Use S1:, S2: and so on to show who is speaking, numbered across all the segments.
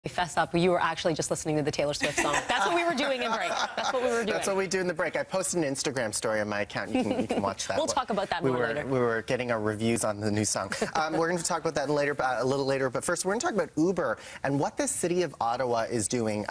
S1: Fess up, you were actually just listening to the Taylor Swift song. That's what we were doing in break. That's what we were doing.
S2: That's what we do in the break. I posted an Instagram story on my account. You can watch that.
S1: We'll talk about that more later.
S2: We were getting our reviews on the new song. We're going to talk about that later, a little later. But first, we're going to talk about Uber and what the city of Ottawa is doing.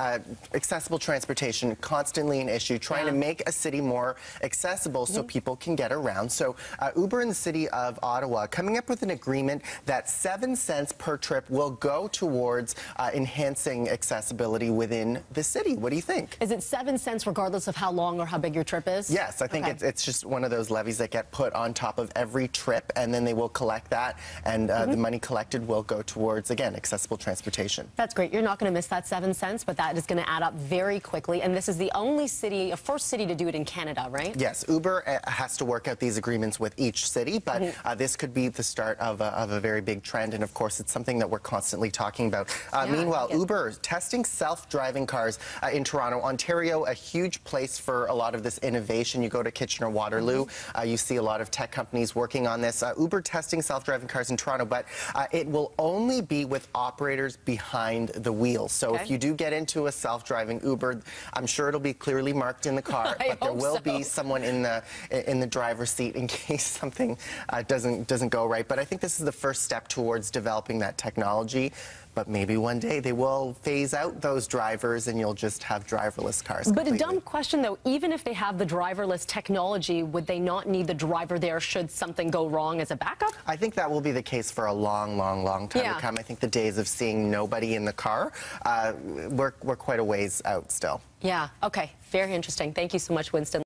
S2: Accessible transportation, constantly an issue, trying to make a city more accessible so people can get around. So Uber in the city of Ottawa coming up with an agreement that 7 cents per trip will go towards enhancing accessibility within the city. What do you think?
S1: Is it 7 cents regardless of how long or how big your trip is?
S2: Yes, I think it's just one of those levies that get put on top of every trip, and then they will collect that, and the money collected will go towards, again, accessible transportation.
S1: That's great. You're not going to miss that 7 cents, but that is going to add up very quickly, and this is the only city, first city to do it in Canada, right? Yes,
S2: Uber has to work out these agreements with each city, but this could be the start of a very big trend, and of course, it's something that we're constantly talking about. Meanwhile, Uber testing self-driving cars in Toronto. Ontario, a huge place for a lot of this innovation. You go to Kitchener-Waterloo, you see a lot of tech companies working on this. Uber testing self-driving cars in Toronto, but it will only be with operators behind the wheel. So if you do get into a self-driving Uber, I'm sure it'll be clearly marked in the car, but there will be someone in the driver's seat in case something doesn't go right. But I think this is the first step towards developing that technology. But maybe one day they will phase out those drivers and you'll just have driverless cars completely.
S1: But a dumb question, though. Even if they have the driverless technology, would they not need the driver there should something go wrong as a backup?
S2: I think that will be the case for a long, long, long time to come. I think the days of seeing nobody in the car, we're quite a ways out still.
S1: Yeah, okay. Very interesting. Thank you so much, Winston.